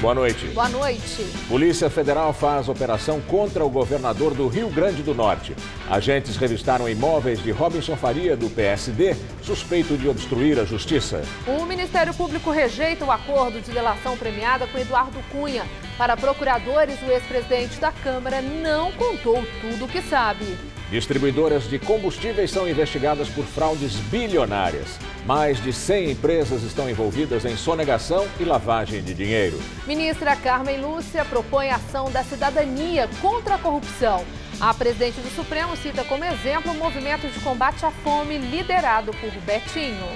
Boa noite. Boa noite. Polícia Federal faz operação contra o governador do Rio Grande do Norte. Agentes revistaram imóveis de Robinson Faria, do PSD, suspeito de obstruir a justiça. O Ministério Público rejeita o acordo de delação premiada com Eduardo Cunha. Para procuradores, o ex-presidente da Câmara não contou tudo o que sabe. Distribuidoras de combustíveis são investigadas por fraudes bilionárias. Mais de 100 empresas estão envolvidas em sonegação e lavagem de dinheiro. Ministra Carmen Lúcia propõe ação da cidadania contra a corrupção. A presidente do Supremo cita como exemplo o movimento de combate à fome liderado por Betinho.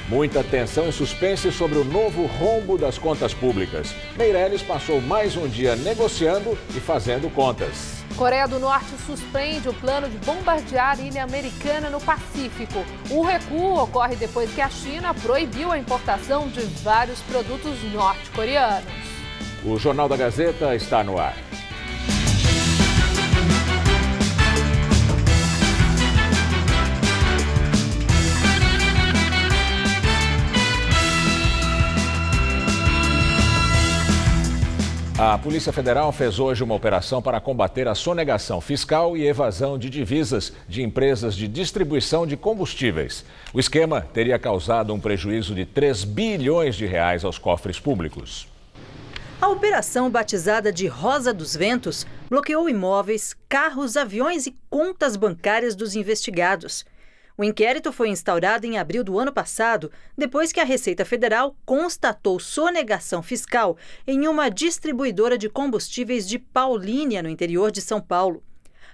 Muita tensão e suspense sobre o novo rombo das contas públicas. Meirelles passou mais um dia negociando e fazendo contas. Coreia do Norte suspende o plano de bombardear ilha americana no Pacífico. O recuo ocorre depois que a China proibiu a importação de vários produtos norte-coreanos. O Jornal da Gazeta está no ar. A Polícia Federal fez hoje uma operação para combater a sonegação fiscal e evasão de divisas de empresas de distribuição de combustíveis. O esquema teria causado um prejuízo de 3 bilhões de reais aos cofres públicos. A operação, batizada de Rosa dos Ventos, bloqueou imóveis, carros, aviões e contas bancárias dos investigados. O inquérito foi instaurado em abril do ano passado, depois que a Receita Federal constatou sonegação fiscal em uma distribuidora de combustíveis de Paulínia, no interior de São Paulo.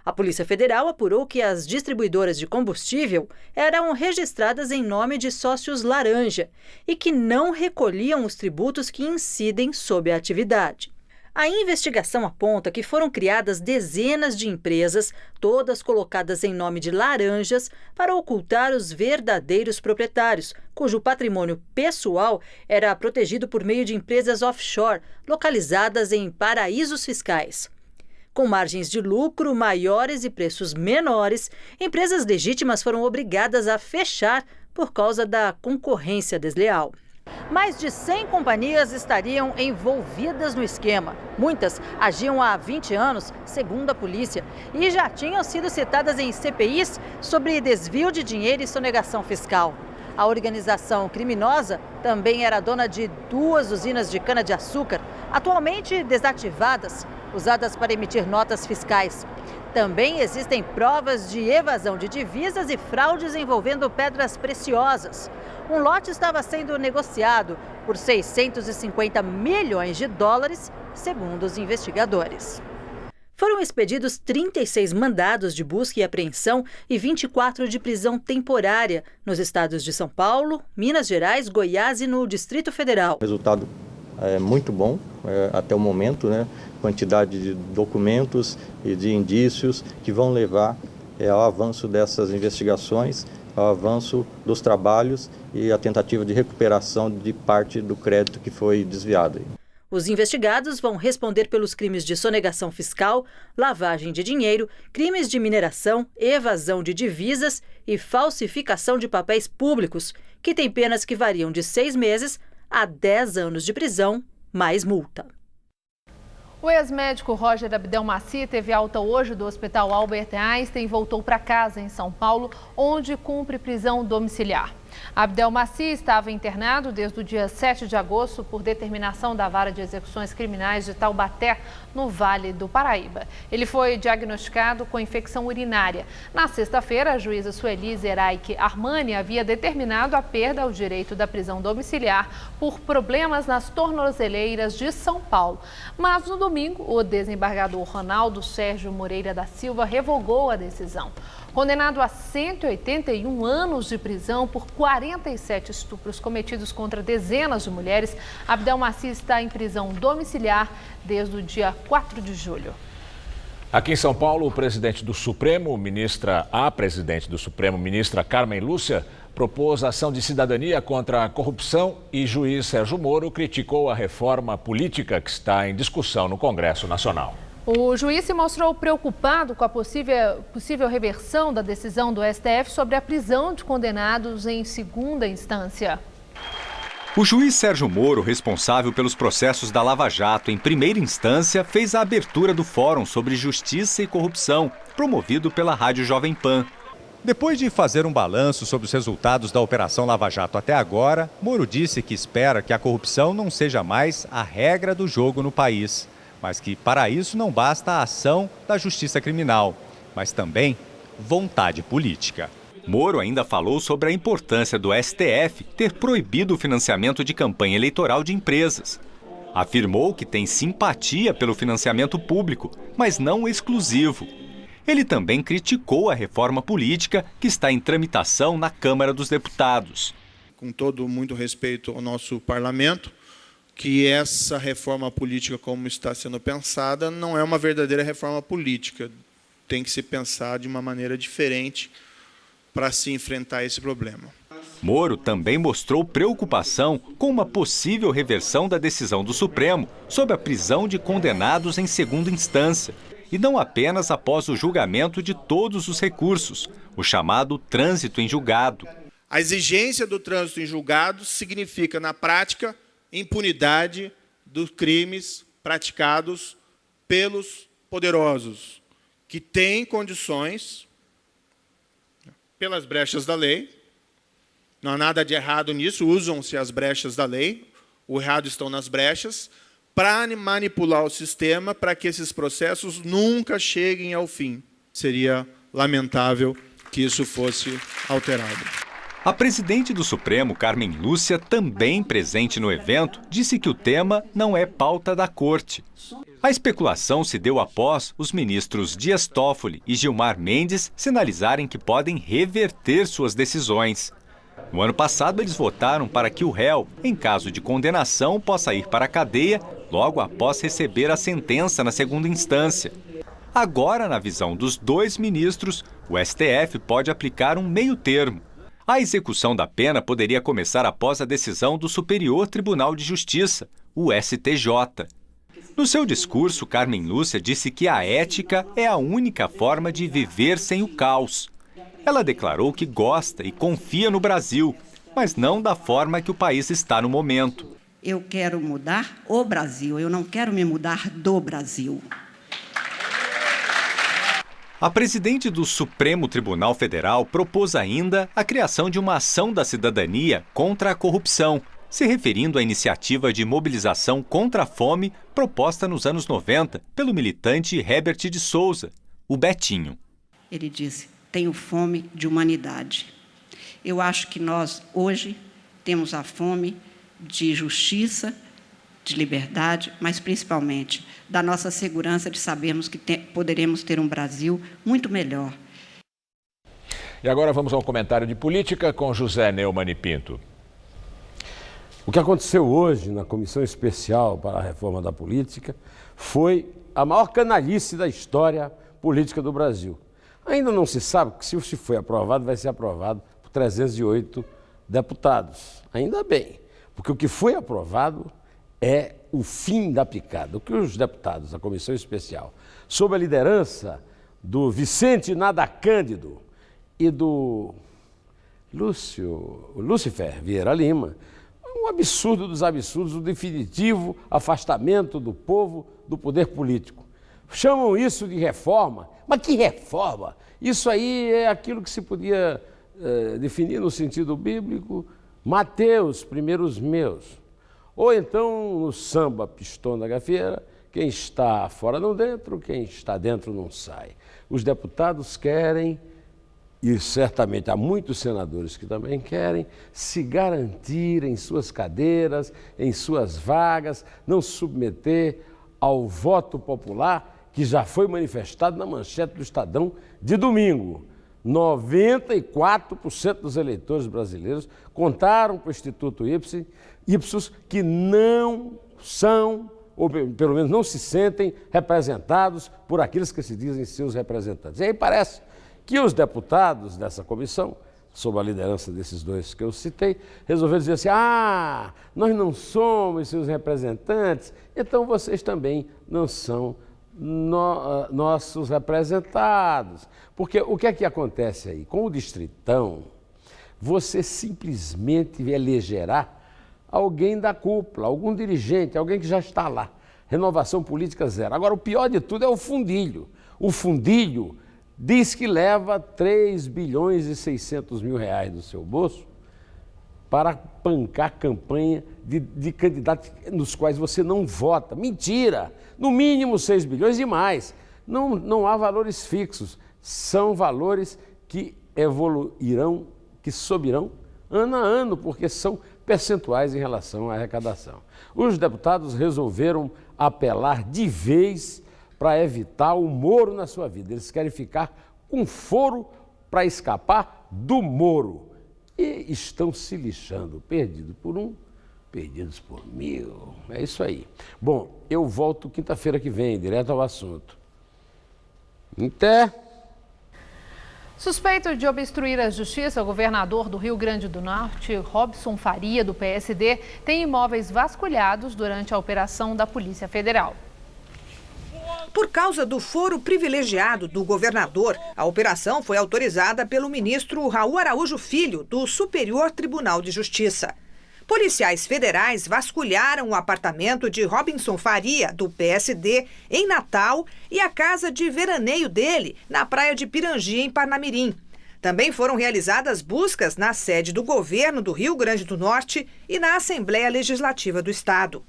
A Polícia Federal apurou que as distribuidoras de combustível eram registradas em nome de sócios laranja e que não recolhiam os tributos que incidem sobre a atividade. A investigação aponta que foram criadas dezenas de empresas, todas colocadas em nome de laranjas, para ocultar os verdadeiros proprietários, cujo patrimônio pessoal era protegido por meio de empresas offshore, localizadas em paraísos fiscais. Com margens de lucro maiores e preços menores, empresas legítimas foram obrigadas a fechar por causa da concorrência desleal. Mais de 100 companhias estariam envolvidas no esquema. Muitas agiam há 20 anos, segundo a polícia, e já tinham sido citadas em CPIs sobre desvio de dinheiro e sonegação fiscal. A organização criminosa também era dona de 2 usinas de cana-de-açúcar, atualmente desativadas, usadas para emitir notas fiscais. Também existem provas de evasão de divisas e fraudes envolvendo pedras preciosas. Um lote estava sendo negociado por 650 milhões de dólares, segundo os investigadores. Foram expedidos 36 mandados de busca e apreensão e 24 de prisão temporária nos estados de São Paulo, Minas Gerais, Goiás e no Distrito Federal. O resultado é muito bom até o momento, né? Quantidade de documentos e de indícios que vão levar ao avanço dessas investigações, ao avanço dos trabalhos e a tentativa de recuperação de parte do crédito que foi desviado. Os investigados vão responder pelos crimes de sonegação fiscal, lavagem de dinheiro, crimes de mineração, evasão de divisas e falsificação de papéis públicos, que têm penas que variam de 6 meses a 10 anos de prisão, mais multa. O ex-médico Roger Abdelmaci teve alta hoje do Hospital Albert Einstein e voltou para casa em São Paulo, onde cumpre prisão domiciliar. Abdelmaci estava internado desde o dia 7 de agosto por determinação da Vara de Execuções Criminais de Taubaté, no Vale do Paraíba. Ele foi diagnosticado com infecção urinária. Na sexta-feira, a juíza Sueli Zeraik Armani havia determinado a perda ao direito da prisão domiciliar por problemas nas tornozeleiras de São Paulo. Mas no domingo, o desembargador Ronaldo Sérgio Moreira da Silva revogou a decisão. Condenado a 181 anos de prisão por 47 estupros cometidos contra dezenas de mulheres, Abdelmaci está em prisão domiciliar desde o dia 4 de julho. Aqui em São Paulo, a presidente do Supremo, ministra Carmen Lúcia, propôs ação de cidadania contra a corrupção e juiz Sérgio Moro criticou a reforma política que está em discussão no Congresso Nacional. O juiz se mostrou preocupado com a possível reversão da decisão do STF sobre a prisão de condenados em segunda instância. O juiz Sérgio Moro, responsável pelos processos da Lava Jato em primeira instância, fez a abertura do Fórum sobre Justiça e Corrupção, promovido pela Rádio Jovem Pan. Depois de fazer um balanço sobre os resultados da Operação Lava Jato até agora, Moro disse que espera que a corrupção não seja mais a regra do jogo no país, mas que para isso não basta a ação da Justiça Criminal, mas também vontade política. Moro ainda falou sobre a importância do STF ter proibido o financiamento de campanha eleitoral de empresas. Afirmou que tem simpatia pelo financiamento público, mas não exclusivo. Ele também criticou a reforma política que está em tramitação na Câmara dos Deputados. Com todo muito respeito ao nosso parlamento, que essa reforma política como está sendo pensada não é uma verdadeira reforma política. Tem que se pensar de uma maneira diferente para se enfrentar esse problema. Moro também mostrou preocupação com uma possível reversão da decisão do Supremo sobre a prisão de condenados em segunda instância, e não apenas após o julgamento de todos os recursos, o chamado trânsito em julgado. A exigência do trânsito em julgado significa, na prática, impunidade dos crimes praticados pelos poderosos, que têm condições, pelas brechas da lei, não há nada de errado nisso, usam-se as brechas da lei, o errado estão nas brechas, para manipular o sistema para que esses processos nunca cheguem ao fim. Seria lamentável que isso fosse alterado. A presidente do Supremo, Carmen Lúcia, também presente no evento, disse que o tema não é pauta da corte. A especulação se deu após os ministros Dias Toffoli e Gilmar Mendes sinalizarem que podem reverter suas decisões. No ano passado, eles votaram para que o réu, em caso de condenação, possa ir para a cadeia logo após receber a sentença na segunda instância. Agora, na visão dos dois ministros, o STF pode aplicar um meio termo. A execução da pena poderia começar após a decisão do Superior Tribunal de Justiça, o STJ. No seu discurso, Carmen Lúcia disse que a ética é a única forma de viver sem o caos. Ela declarou que gosta e confia no Brasil, mas não da forma que o país está no momento. Eu quero mudar o Brasil, eu não quero me mudar do Brasil. A presidente do Supremo Tribunal Federal propôs ainda a criação de uma ação da cidadania contra a corrupção, se referindo à iniciativa de mobilização contra a fome proposta nos anos 90 pelo militante Herbert de Souza, o Betinho. Ele disse: tenho fome de humanidade. Eu acho que nós, hoje, temos a fome de justiça, de liberdade, mas, principalmente, da nossa segurança de sabermos que poderemos ter um Brasil muito melhor. E agora vamos ao comentário de política com José Neumann e Pinto. O que aconteceu hoje na Comissão Especial para a Reforma da Política foi a maior canalice da história política do Brasil. Ainda não se sabe que se foi aprovado, vai ser aprovado por 308 deputados. Ainda bem, porque o que foi aprovado é o fim da picada. O que os deputados da Comissão Especial, sob a liderança do Vicente Nada Cândido e do Lúcifer Vieira Lima, um absurdo dos absurdos, o definitivo afastamento do povo do poder político. Chamam isso de reforma, mas que reforma? Isso aí é aquilo que se podia definir no sentido bíblico, Mateus, primeiros meus. Ou então no samba pistão da gafieira, quem está fora não dentro, quem está dentro não sai. Os deputados querem, e certamente há muitos senadores que também querem, se garantir em suas cadeiras, em suas vagas, não se submeter ao voto popular que já foi manifestado na manchete do Estadão de domingo. 94% dos eleitores brasileiros contaram para o Instituto Ipsos que não são, ou pelo menos não se sentem representados por aqueles que se dizem seus representantes. E aí parece que os deputados dessa comissão, sob a liderança desses dois que eu citei, resolveram dizer assim: nós não somos seus representantes, então vocês também não são nossos representados. Porque o que é que acontece aí? Com o Distritão, você simplesmente elegerá alguém da cúpula, algum dirigente, alguém que já está lá. Renovação política zero. Agora, o pior de tudo é o fundilho. O fundilho diz que leva 3 bilhões e 600 mil reais do seu bolso para pancar campanha de candidatos nos quais você não vota. Mentira! No mínimo 6 bilhões e mais. Não há valores fixos. São valores que evoluirão, que subirão ano a ano, porque são percentuais em relação à arrecadação. Os deputados resolveram apelar de vez para evitar o Moro na sua vida. Eles querem ficar com foro para escapar do Moro. E estão se lixando, perdidos por um, perdidos por mil. É isso aí. Bom, eu volto quinta-feira que vem, direto ao assunto. Até! Suspeito de obstruir a justiça, o governador do Rio Grande do Norte, Robson Faria, do PSD, tem imóveis vasculhados durante a operação da Polícia Federal. Por causa do foro privilegiado do governador, a operação foi autorizada pelo ministro Raul Araújo Filho, do Superior Tribunal de Justiça. Policiais federais vasculharam o apartamento de Robson Faria, do PSD, em Natal, e a casa de veraneio dele, na praia de Pirangi, em Parnamirim. Também foram realizadas buscas na sede do governo do Rio Grande do Norte e na Assembleia Legislativa do Estado.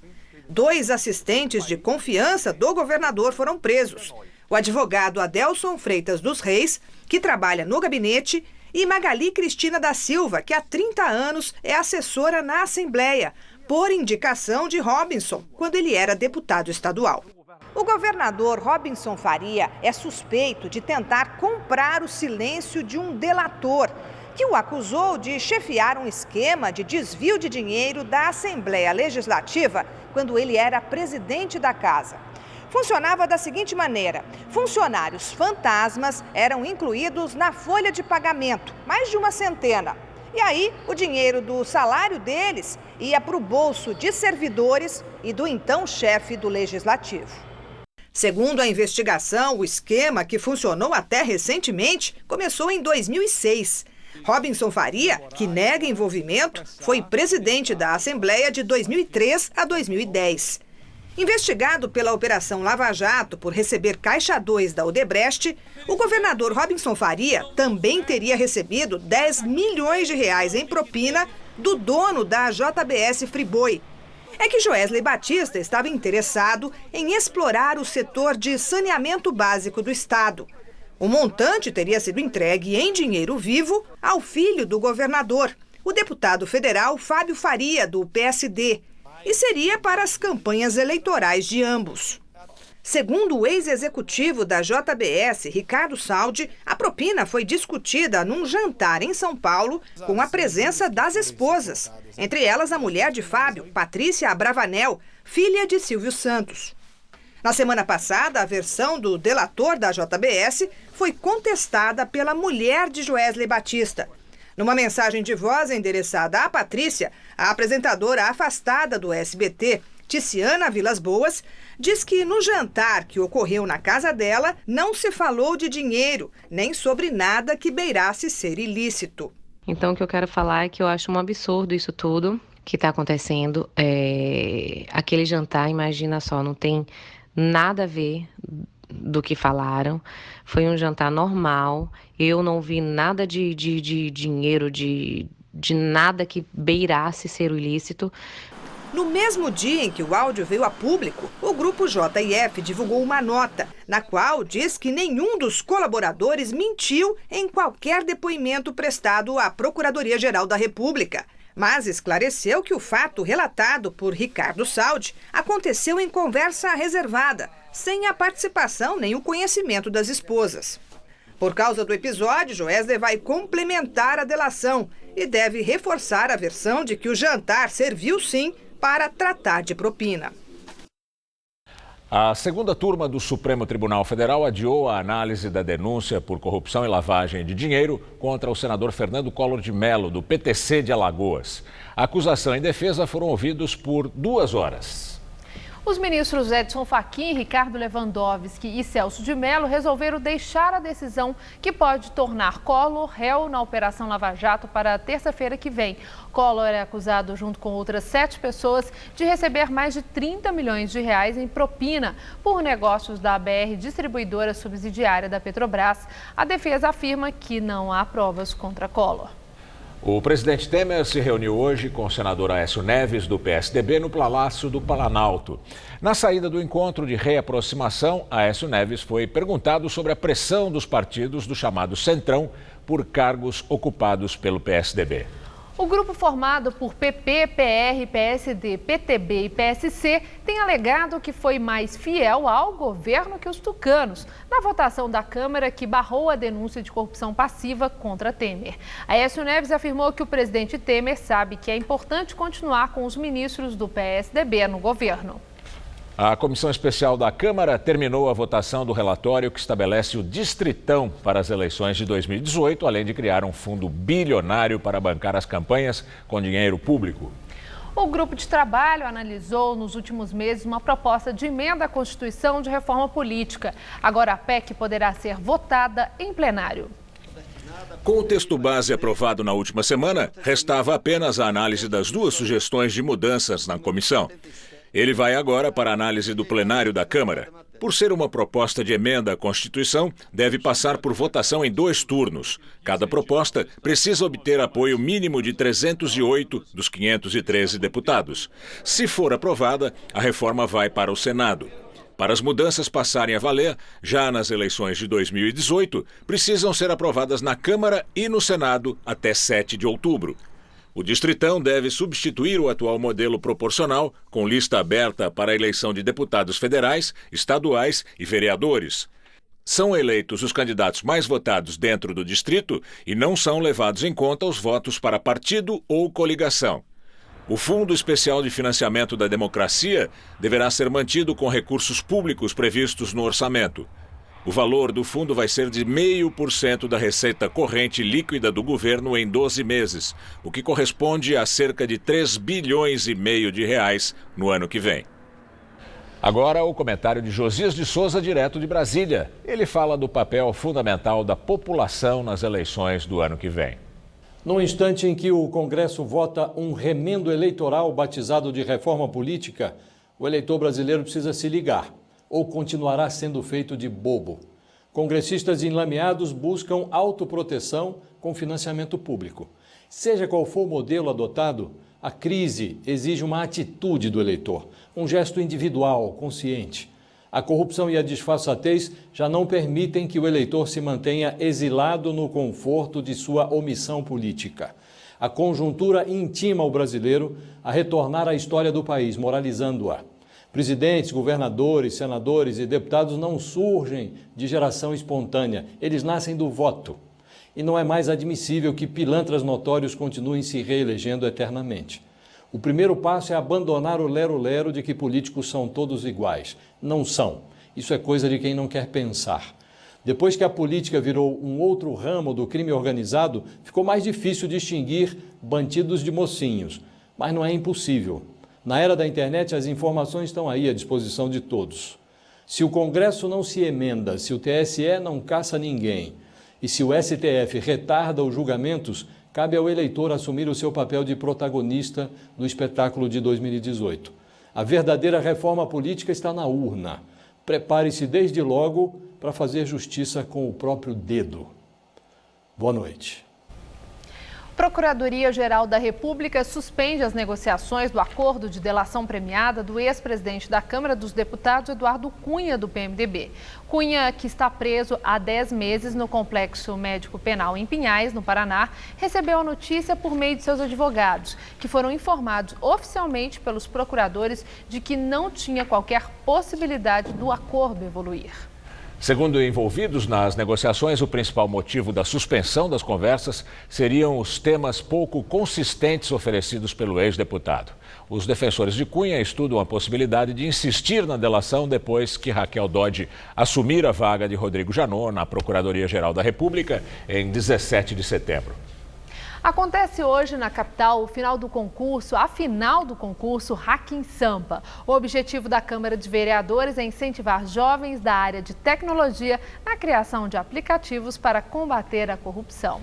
2 assistentes de confiança do governador foram presos. O advogado Adelson Freitas dos Reis, que trabalha no gabinete, e Magali Cristina da Silva, que há 30 anos é assessora na Assembleia, por indicação de Robson, quando ele era deputado estadual. O governador Robson Faria é suspeito de tentar comprar o silêncio de um delator, que o acusou de chefiar um esquema de desvio de dinheiro da Assembleia Legislativa quando ele era presidente da casa. Funcionava da seguinte maneira: funcionários fantasmas eram incluídos na folha de pagamento, mais de uma centena. E aí, o dinheiro do salário deles ia para o bolso de servidores e do então chefe do Legislativo. Segundo a investigação, o esquema, que funcionou até recentemente, começou em 2006. Robson Faria, que nega envolvimento, foi presidente da Assembleia de 2003 a 2010. Investigado pela Operação Lava Jato por receber caixa 2 da Odebrecht, o governador Robson Faria também teria recebido 10 milhões de reais em propina do dono da JBS Friboi. É que Joesley Batista estava interessado em explorar o setor de saneamento básico do Estado. O montante teria sido entregue em dinheiro vivo ao filho do governador, o deputado federal Fábio Faria, do PSD, e seria para as campanhas eleitorais de ambos. Segundo o ex-executivo da JBS, Ricardo Saldi, a propina foi discutida num jantar em São Paulo com a presença das esposas, entre elas a mulher de Fábio, Patrícia Abravanel, filha de Silvio Santos. Na semana passada, a versão do delator da JBS foi contestada pela mulher de Joesley Batista. Numa mensagem de voz endereçada à Patrícia, a apresentadora afastada do SBT, Ticiana Vilas Boas, diz que no jantar que ocorreu na casa dela não se falou de dinheiro, nem sobre nada que beirasse ser ilícito. Então, o que eu quero falar é que eu acho um absurdo isso tudo que está acontecendo. Aquele jantar, imagina só, não tem nada a ver do que falaram. Foi um jantar normal. Eu não vi nada de dinheiro, de nada que beirasse ser o ilícito. No mesmo dia em que o áudio veio a público, o grupo JF divulgou uma nota, na qual diz que nenhum dos colaboradores mentiu em qualquer depoimento prestado à Procuradoria-Geral da República. Mas esclareceu que o fato relatado por Ricardo Saldi aconteceu em conversa reservada, sem a participação nem o conhecimento das esposas. Por causa do episódio, Joesley vai complementar a delação e deve reforçar a versão de que o jantar serviu sim para tratar de propina. A segunda turma do Supremo Tribunal Federal adiou a análise da denúncia por corrupção e lavagem de dinheiro contra o senador Fernando Collor de Mello, do PTC de Alagoas. A acusação e defesa foram ouvidos por 2 horas. Os ministros Edson Fachin, Ricardo Lewandowski e Celso de Mello resolveram deixar a decisão que pode tornar Collor réu na Operação Lava Jato para terça-feira que vem. Collor é acusado, junto com outras 7 pessoas, de receber mais de 30 milhões de reais em propina por negócios da BR Distribuidora Subsidiária da Petrobras. A defesa afirma que não há provas contra Collor. O presidente Temer se reuniu hoje com o senador Aécio Neves, do PSDB, no Palácio do Planalto. Na saída do encontro de reaproximação, Aécio Neves foi perguntado sobre a pressão dos partidos do chamado Centrão por cargos ocupados pelo PSDB. O grupo formado por PP, PR, PSD, PTB e PSC tem alegado que foi mais fiel ao governo que os tucanos na votação da Câmara que barrou a denúncia de corrupção passiva contra Temer. Aécio Neves afirmou que o presidente Temer sabe que é importante continuar com os ministros do PSDB no governo. A Comissão Especial da Câmara terminou a votação do relatório que estabelece o distritão para as eleições de 2018, além de criar um fundo bilionário para bancar as campanhas com dinheiro público. O grupo de trabalho analisou nos últimos meses uma proposta de emenda à Constituição de reforma política. Agora a PEC poderá ser votada em plenário. Com o texto base aprovado na última semana, restava apenas a análise das 2 sugestões de mudanças na comissão. Ele vai agora para a análise do plenário da Câmara. Por ser uma proposta de emenda à Constituição, deve passar por votação em 2 turnos. Cada proposta precisa obter apoio mínimo de 308 dos 513 deputados. Se for aprovada, a reforma vai para o Senado. Para as mudanças passarem a valer, já nas eleições de 2018, precisam ser aprovadas na Câmara e no Senado até 7 de outubro. O distritão deve substituir o atual modelo proporcional, com lista aberta para a eleição de deputados federais, estaduais e vereadores. São eleitos os candidatos mais votados dentro do distrito e não são levados em conta os votos para partido ou coligação. O Fundo Especial de Financiamento da Democracia deverá ser mantido com recursos públicos previstos no orçamento. O valor do fundo vai ser de 0,5% da receita corrente líquida do governo em 12 meses, o que corresponde a cerca de 3,5 bilhões de reais no ano que vem. Agora o comentário de Josias de Souza, direto de Brasília. Ele fala do papel fundamental da população nas eleições do ano que vem. No instante em que o Congresso vota um remendo eleitoral batizado de reforma política, o eleitor brasileiro precisa se ligar. Ou continuará sendo feito de bobo. Congressistas enlameados buscam autoproteção com financiamento público. Seja qual for o modelo adotado, a crise exige uma atitude do eleitor, um gesto individual, consciente. A corrupção e a disfarçatez já não permitem que o eleitor se mantenha exilado no conforto de sua omissão política. A conjuntura intima o brasileiro a retornar à história do país, moralizando-a. Presidentes, governadores, senadores e deputados não surgem de geração espontânea, eles nascem do voto. E não é mais admissível que pilantras notórios continuem se reelegendo eternamente. O primeiro passo é abandonar o lero-lero de que políticos são todos iguais. Não são. Isso é coisa de quem não quer pensar. Depois que a política virou um outro ramo do crime organizado, ficou mais difícil distinguir bandidos de mocinhos. Mas não é impossível. Na era da internet, as informações estão aí à disposição de todos. Se o Congresso não se emenda, se o TSE não caça ninguém e se o STF retarda os julgamentos, cabe ao eleitor assumir o seu papel de protagonista no espetáculo de 2018. A verdadeira reforma política está na urna. Prepare-se desde logo para fazer justiça com o próprio dedo. Boa noite. Procuradoria-Geral da República suspende as negociações do acordo de delação premiada do ex-presidente da Câmara dos Deputados, Eduardo Cunha, do PMDB. Cunha, que está preso há 10 meses no Complexo Médico Penal em Pinhais, no Paraná, recebeu a notícia por meio de seus advogados, que foram informados oficialmente pelos procuradores de que não tinha qualquer possibilidade do acordo evoluir. Segundo envolvidos nas negociações, o principal motivo da suspensão das conversas seriam os temas pouco consistentes oferecidos pelo ex-deputado. Os defensores de Cunha estudam a possibilidade de insistir na delação depois que Raquel Dodge assumir a vaga de Rodrigo Janot na Procuradoria-Geral da República em 17 de setembro. Acontece hoje na capital a final do concurso Hacking Sampa. O objetivo da Câmara de Vereadores é incentivar jovens da área de tecnologia na criação de aplicativos para combater a corrupção.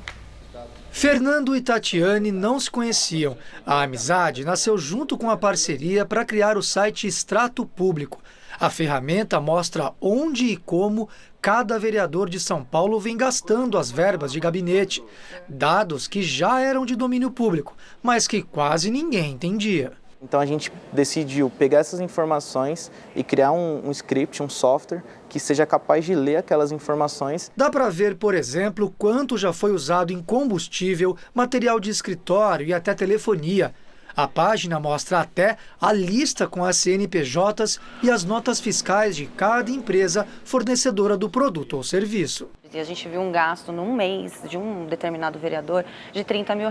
Fernando e Tatiane não se conheciam. A amizade nasceu junto com a parceria para criar o site Extrato Público. A ferramenta mostra onde e como cada vereador de São Paulo vem gastando as verbas de gabinete. Dados que já eram de domínio público, mas que quase ninguém entendia. Então a gente decidiu pegar essas informações e criar um script, um software que seja capaz de ler aquelas informações. Dá para ver, por exemplo, quanto já foi usado em combustível, material de escritório e até telefonia. A página mostra até a lista com as CNPJs e as notas fiscais de cada empresa fornecedora do produto ou serviço. E a gente viu um gasto num mês de um determinado vereador de R$30 mil.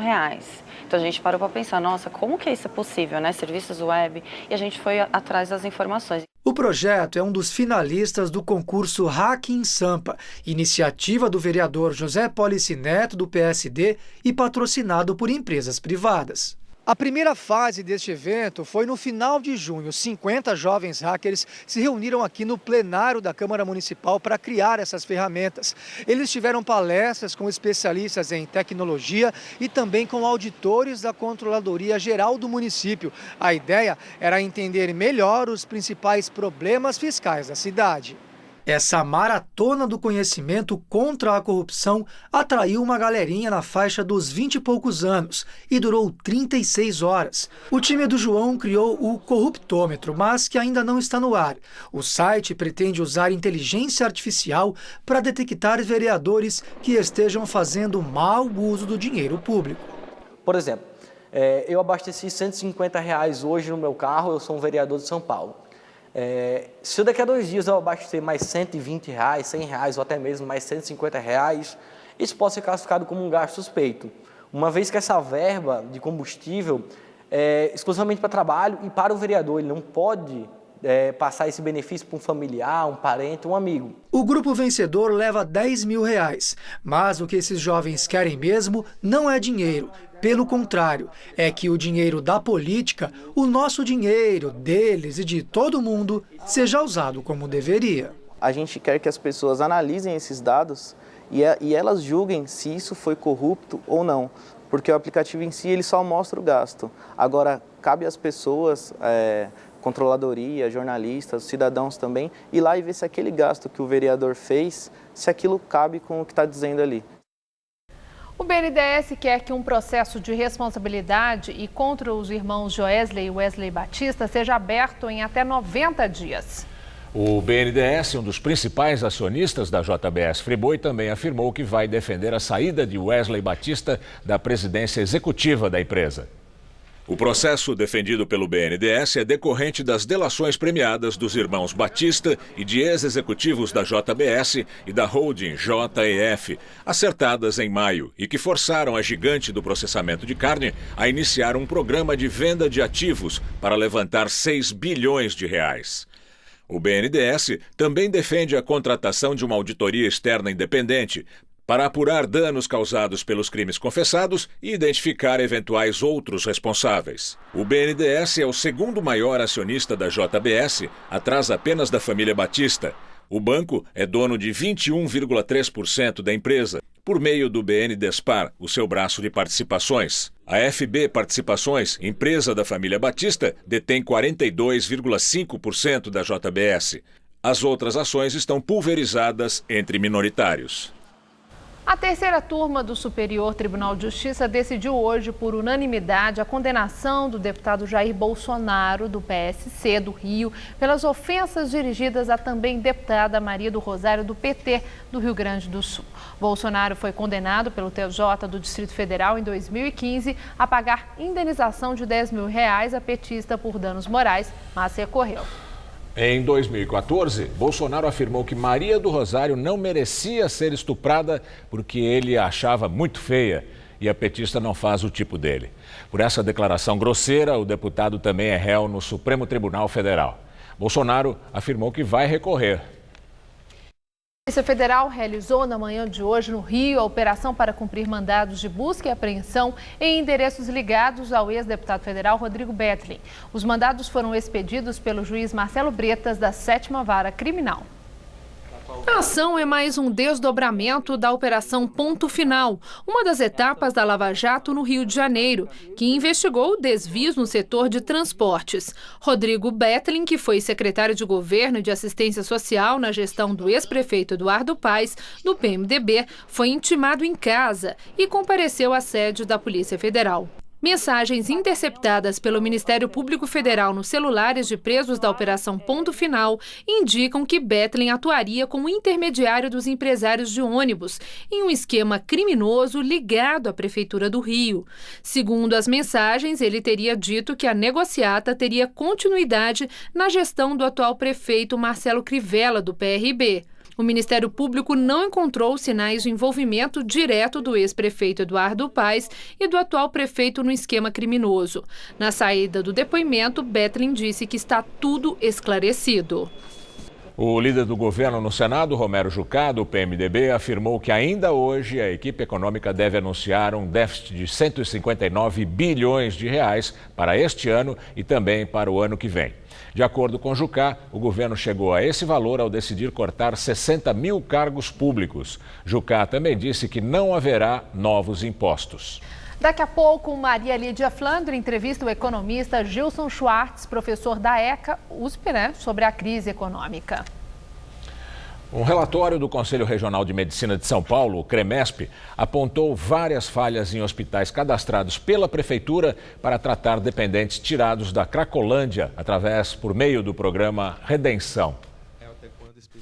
Então a gente parou para pensar, nossa, como que isso é possível, né? Serviços web, e a gente foi atrás das informações. O projeto é um dos finalistas do concurso Hacking Sampa, iniciativa do vereador José Polici Neto, do PSD, e patrocinado por empresas privadas. A primeira fase deste evento foi no final de junho. 50 jovens hackers se reuniram aqui no plenário da Câmara Municipal para criar essas ferramentas. Eles tiveram palestras com especialistas em tecnologia e também com auditores da Controladoria Geral do município. A ideia era entender melhor os principais problemas fiscais da cidade. Essa maratona do conhecimento contra a corrupção atraiu uma galerinha na faixa dos 20 e poucos anos e durou 36 horas. O time do João criou o Corruptômetro, mas que ainda não está no ar. O site pretende usar inteligência artificial para detectar vereadores que estejam fazendo mau uso do dinheiro público. Por exemplo, eu abasteci R$150 hoje no meu carro, eu sou um vereador de São Paulo. Se daqui a 2 dias eu abastecer mais R$120, R$100 ou até mesmo mais R$150, isso pode ser classificado como um gasto suspeito, uma vez que essa verba de combustível é exclusivamente para trabalho e para o vereador, ele não pode passar esse benefício para um familiar, um parente, um amigo. O grupo vencedor leva R$10 mil, mas o que esses jovens querem mesmo não é dinheiro. Pelo contrário, é que o dinheiro da política, o nosso dinheiro, deles e de todo mundo, seja usado como deveria. A gente quer que as pessoas analisem esses dados e elas julguem se isso foi corrupto ou não, porque o aplicativo em si ele só mostra o gasto. Agora, cabe às pessoas, controladoria, jornalistas, cidadãos também, ir lá e ver se aquele gasto que o vereador fez, se aquilo cabe com o que está dizendo ali. O BNDES quer que um processo de responsabilidade e contra os irmãos Joesley e Wesley Batista seja aberto em até 90 dias. O BNDES, um dos principais acionistas da JBS Friboi, também afirmou que vai defender a saída de Wesley Batista da presidência executiva da empresa. O processo defendido pelo BNDES é decorrente das delações premiadas dos irmãos Batista e de ex-executivos da JBS e da holding JEF, acertadas em maio e que forçaram a gigante do processamento de carne a iniciar um programa de venda de ativos para levantar R$6 bilhões. O BNDES também defende a contratação de uma auditoria externa independente para apurar danos causados pelos crimes confessados e identificar eventuais outros responsáveis. O BNDES é o segundo maior acionista da JBS, atrás apenas da família Batista. O banco é dono de 21,3% da empresa, por meio do BNDESPAR, o seu braço de participações. A FB Participações, empresa da família Batista, detém 42,5% da JBS. As outras ações estão pulverizadas entre minoritários. A terceira turma do Superior Tribunal de Justiça decidiu hoje, por unanimidade, a condenação do deputado Jair Bolsonaro, do PSC do Rio, pelas ofensas dirigidas à também deputada Maria do Rosário, do PT do Rio Grande do Sul. Bolsonaro foi condenado pelo TJ do Distrito Federal em 2015 a pagar indenização de R$10 mil à petista por danos morais, mas recorreu. Em 2014, Bolsonaro afirmou que Maria do Rosário não merecia ser estuprada porque ele a achava muito feia e a petista não faz o tipo dele. Por essa declaração grosseira, o deputado também é réu no Supremo Tribunal Federal. Bolsonaro afirmou que vai recorrer. A Polícia Federal realizou na manhã de hoje no Rio a operação para cumprir mandados de busca e apreensão em endereços ligados ao ex-deputado federal Rodrigo Bettelin. Os mandados foram expedidos pelo juiz Marcelo Bretas, da 7ª Vara Criminal. A ação é mais um desdobramento da Operação Ponto Final, uma das etapas da Lava Jato no Rio de Janeiro, que investigou desvios no setor de transportes. Rodrigo Bettelin, que foi secretário de Governo e de Assistência Social na gestão do ex-prefeito Eduardo Paes, do PMDB, foi intimado em casa e compareceu à sede da Polícia Federal. Mensagens interceptadas pelo Ministério Público Federal nos celulares de presos da Operação Ponto Final indicam que Bettelin atuaria como intermediário dos empresários de ônibus em um esquema criminoso ligado à Prefeitura do Rio. Segundo as mensagens, ele teria dito que a negociata teria continuidade na gestão do atual prefeito Marcelo Crivella, do PRB. O Ministério Público não encontrou sinais de envolvimento direto do ex-prefeito Eduardo Paes e do atual prefeito no esquema criminoso. Na saída do depoimento, Bettelin disse que está tudo esclarecido. O líder do governo no Senado, Romero Jucá, do PMDB, afirmou que ainda hoje a equipe econômica deve anunciar um déficit de 159 bilhões de reais para este ano e também para o ano que vem. De acordo com Jucá, o governo chegou a esse valor ao decidir cortar 60 mil cargos públicos. Jucá também disse que não haverá novos impostos. Daqui a pouco, Maria Lídia Flandre entrevista o economista Gilson Schwartz, professor da ECA, USP, sobre a crise econômica. Um relatório do Conselho Regional de Medicina de São Paulo, o CREMESP, apontou várias falhas em hospitais cadastrados pela Prefeitura para tratar dependentes tirados da Cracolândia, por meio do programa Redenção.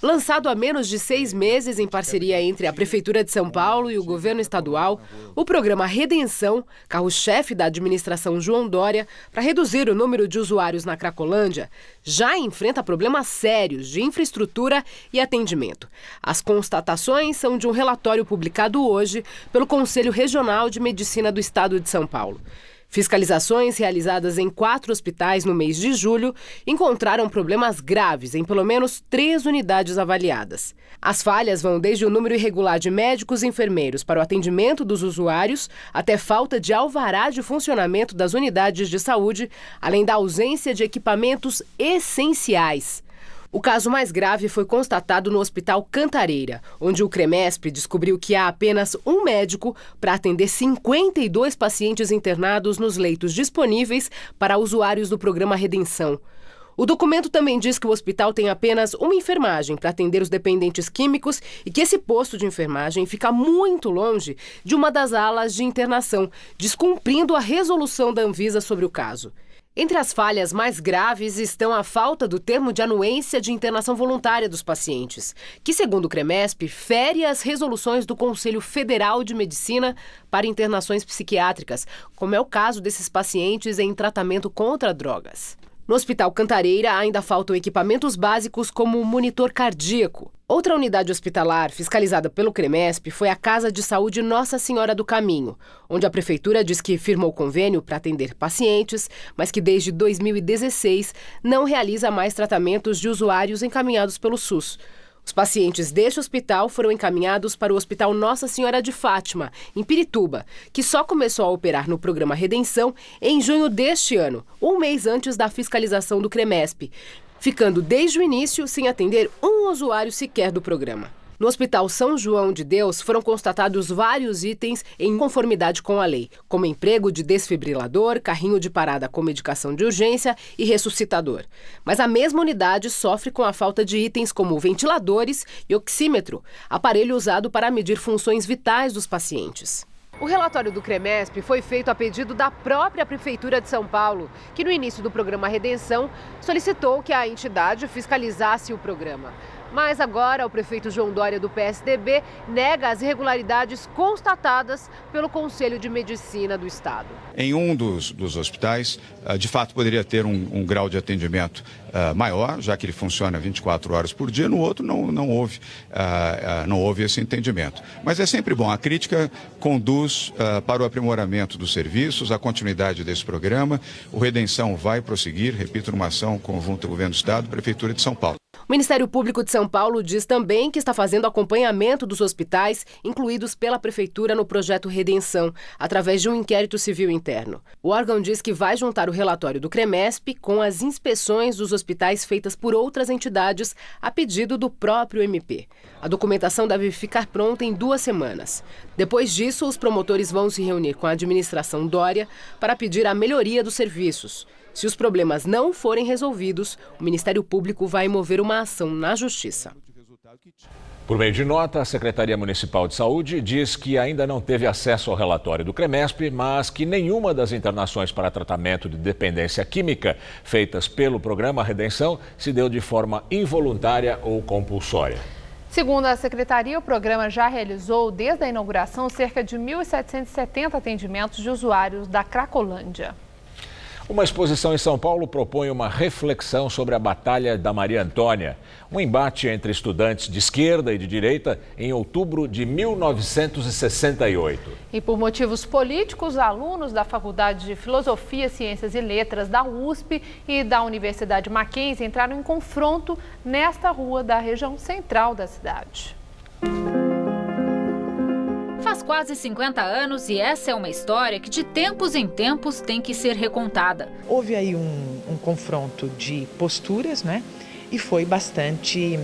Lançado há menos de 6 meses em parceria entre a Prefeitura de São Paulo e o governo estadual, o programa Redenção, carro-chefe da administração João Dória, para reduzir o número de usuários na Cracolândia, já enfrenta problemas sérios de infraestrutura e atendimento. As constatações são de um relatório publicado hoje pelo Conselho Regional de Medicina do Estado de São Paulo. Fiscalizações realizadas em 4 hospitais no mês de julho encontraram problemas graves em pelo menos 3 unidades avaliadas. As falhas vão desde o número irregular de médicos e enfermeiros para o atendimento dos usuários até falta de alvará de funcionamento das unidades de saúde, além da ausência de equipamentos essenciais. O caso mais grave foi constatado no Hospital Cantareira, onde o CREMESP descobriu que há apenas um médico para atender 52 pacientes internados nos leitos disponíveis para usuários do programa Redenção. O documento também diz que o hospital tem apenas uma enfermagem para atender os dependentes químicos e que esse posto de enfermagem fica muito longe de uma das alas de internação, descumprindo a resolução da Anvisa sobre o caso. Entre as falhas mais graves estão a falta do termo de anuência de internação voluntária dos pacientes, que, segundo o CREMESP, fere as resoluções do Conselho Federal de Medicina para internações psiquiátricas, como é o caso desses pacientes em tratamento contra drogas. No Hospital Cantareira ainda faltam equipamentos básicos como o monitor cardíaco. Outra unidade hospitalar fiscalizada pelo CREMESP foi a Casa de Saúde Nossa Senhora do Caminho, onde a Prefeitura diz que firmou convênio para atender pacientes, mas que desde 2016 não realiza mais tratamentos de usuários encaminhados pelo SUS. Os pacientes deste hospital foram encaminhados para o Hospital Nossa Senhora de Fátima, em Pirituba, que só começou a operar no programa Redenção em junho deste ano, um mês antes da fiscalização do CREMESP, ficando desde o início sem atender um usuário sequer do programa. No Hospital São João de Deus foram constatados vários itens em conformidade com a lei, como emprego de desfibrilador, carrinho de parada com medicação de urgência e ressuscitador. Mas a mesma unidade sofre com a falta de itens como ventiladores e oxímetro, aparelho usado para medir funções vitais dos pacientes. O relatório do CREMESP foi feito a pedido da própria Prefeitura de São Paulo, que no início do programa Redenção solicitou que a entidade fiscalizasse o programa. Mas agora o prefeito João Dória, do PSDB, nega as irregularidades constatadas pelo Conselho de Medicina do Estado. Em um dos hospitais, de fato, poderia ter um grau de atendimento maior, já que ele funciona 24 horas por dia, no outro não houve esse entendimento. Mas é sempre bom, a crítica conduz para o aprimoramento dos serviços, a continuidade desse programa. O Redenção vai prosseguir, repito, numa ação conjunta do Governo do Estado e Prefeitura de São Paulo. O Ministério Público de São Paulo diz também que está fazendo acompanhamento dos hospitais incluídos pela Prefeitura no projeto Redenção, através de um inquérito civil interno. O órgão diz que vai juntar o relatório do CREMESP com as inspeções dos hospitais feitas por outras entidades a pedido do próprio MP. A documentação deve ficar pronta em 2 semanas. Depois disso, os promotores vão se reunir com a administração Dória para pedir a melhoria dos serviços. Se os problemas não forem resolvidos, o Ministério Público vai mover uma ação na Justiça. Por meio de nota, a Secretaria Municipal de Saúde diz que ainda não teve acesso ao relatório do CREMESP, mas que nenhuma das internações para tratamento de dependência química feitas pelo programa Redenção se deu de forma involuntária ou compulsória. Segundo a Secretaria, o programa já realizou, desde a inauguração, cerca de 1.770 atendimentos de usuários da Cracolândia. Uma exposição em São Paulo propõe uma reflexão sobre a Batalha da Maria Antônia, um embate entre estudantes de esquerda e de direita em outubro de 1968. E por motivos políticos, alunos da Faculdade de Filosofia, Ciências e Letras da USP e da Universidade Mackenzie entraram em confronto nesta rua da região central da cidade. Faz quase 50 anos e essa é uma história que de tempos em tempos tem que ser recontada. Houve aí um confronto de posturas, né? E foi bastante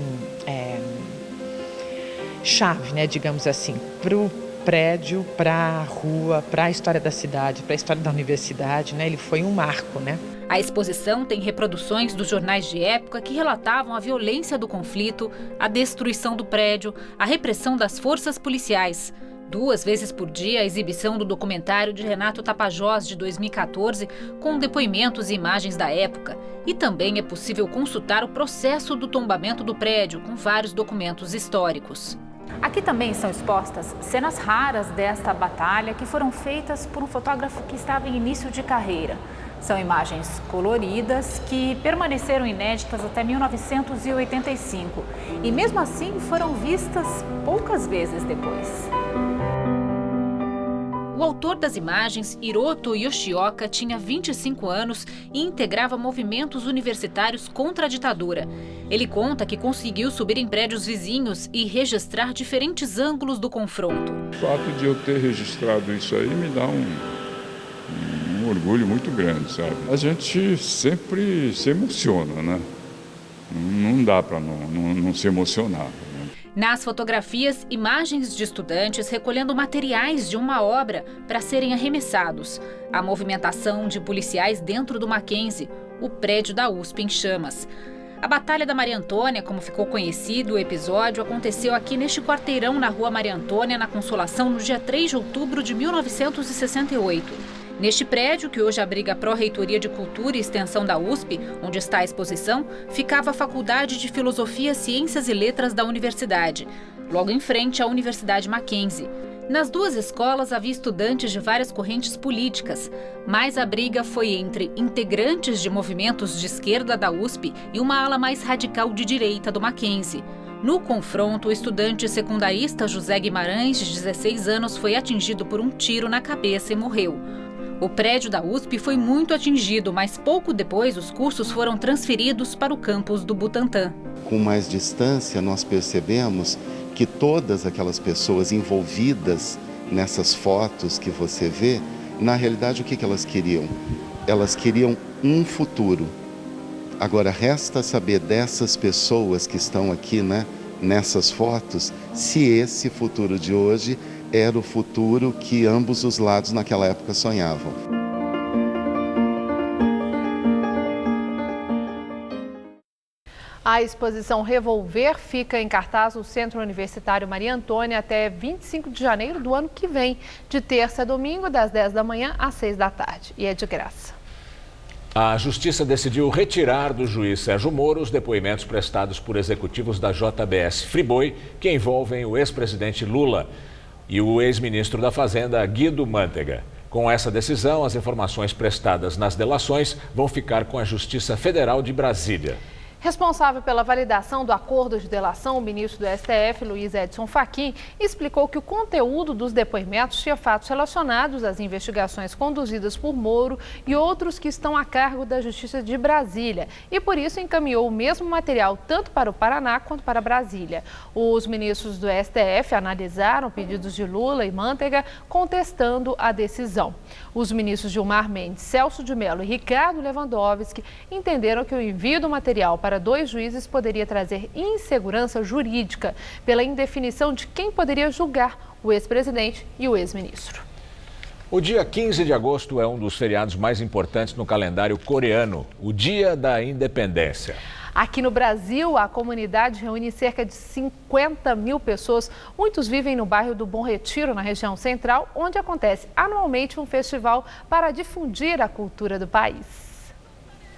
chave, né? Digamos assim, para o prédio, para a rua, para a história da cidade, para a história da universidade, né? Ele foi um marco, né? A exposição tem reproduções dos jornais de época que relatavam a violência do conflito, a destruição do prédio, a repressão das forças policiais. 2 vezes por dia, a exibição do documentário de Renato Tapajós, de 2014, com depoimentos e imagens da época. E também é possível consultar o processo do tombamento do prédio, com vários documentos históricos. Aqui também são expostas cenas raras desta batalha que foram feitas por um fotógrafo que estava em início de carreira. São imagens coloridas que permaneceram inéditas até 1985 e mesmo assim foram vistas poucas vezes depois. O autor das imagens, Hiroto Yoshioka, tinha 25 anos e integrava movimentos universitários contra a ditadura. Ele conta que conseguiu subir em prédios vizinhos e registrar diferentes ângulos do confronto. O fato de eu ter registrado isso aí me dá um orgulho muito grande, sabe? A gente sempre se emociona, né? Não dá para não se emocionar. Nas fotografias, imagens de estudantes recolhendo materiais de uma obra para serem arremessados. A movimentação de policiais dentro do Mackenzie, o prédio da USP em chamas. A Batalha da Maria Antônia, como ficou conhecido o episódio, aconteceu aqui neste quarteirão na Rua Maria Antônia, na Consolação, no dia 3 de outubro de 1968. Neste prédio, que hoje abriga a Pró-Reitoria de Cultura e Extensão da USP, onde está a exposição, ficava a Faculdade de Filosofia, Ciências e Letras da Universidade. Logo em frente, a Universidade Mackenzie. Nas 2 escolas havia estudantes de várias correntes políticas, mas a briga foi entre integrantes de movimentos de esquerda da USP e uma ala mais radical de direita do Mackenzie. No confronto, o estudante secundarista José Guimarães, de 16 anos, foi atingido por um tiro na cabeça e morreu. O prédio da USP foi muito atingido, mas pouco depois os cursos foram transferidos para o campus do Butantã. Com mais distância, nós percebemos que todas aquelas pessoas envolvidas nessas fotos que você vê, na realidade, o que elas queriam? Elas queriam um futuro. Agora, resta saber dessas pessoas que estão aqui, né, nessas fotos, se esse futuro de hoje era o futuro que ambos os lados naquela época sonhavam. A exposição Revolver fica em cartaz no Centro Universitário Maria Antônia até 25 de janeiro do ano que vem, de terça a domingo, das 10 da manhã às 6 da tarde. E é de graça. A Justiça decidiu retirar do juiz Sérgio Moro os depoimentos prestados por executivos da JBS Friboi, que envolvem o ex-presidente Lula e o ex-ministro da Fazenda, Guido Mantega. Com essa decisão, as informações prestadas nas delações vão ficar com a Justiça Federal de Brasília. Responsável pela validação do acordo de delação, o ministro do STF, Luiz Edson Fachin, explicou que o conteúdo dos depoimentos tinha fatos relacionados às investigações conduzidas por Moro e outros que estão a cargo da Justiça de Brasília e, por isso, encaminhou o mesmo material tanto para o Paraná quanto para Brasília. Os ministros do STF analisaram pedidos de Lula e Manteiga, contestando a decisão. Os ministros Gilmar Mendes, Celso de Mello e Ricardo Lewandowski entenderam que o envio do material para 2 juízes poderia trazer insegurança jurídica pela indefinição de quem poderia julgar o ex-presidente e o ex-ministro. O dia 15 de agosto é um dos feriados mais importantes no calendário coreano, o Dia da Independência. Aqui no Brasil, a comunidade reúne cerca de 50 mil pessoas. Muitos vivem no bairro do Bom Retiro, na região central, onde acontece anualmente um festival para difundir a cultura do país.